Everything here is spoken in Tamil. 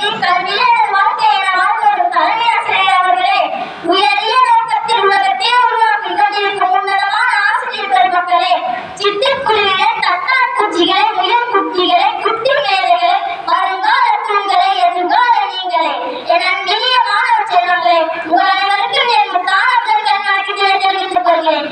கல்வி கல்வியே வாழ்க்கை என வாழ்ந்தோடும் தலைமை ஆசிரியர் அவர்களே, உயரிய நோக்கத்தில் உலகத்தையே உருவாக்கி கொண்டிருக்கும் உன்னதமான ஆசிரியர் பெருமக்களே, சிட்டுக்குருவிகளே, தட்டாம்பூச்சிகளே, முயல் குட்டிகளே, குட்டி மேதைகளே, வருங்கால தூண்களே, எதிர்கால நீங்களே, என் அன்பினிய மாணவ செல்வங்களே, உங்கள் அனைவருக்கும் என் தானாக கண்ணாடி தெரிவித்துக் கொள்கிறேன்.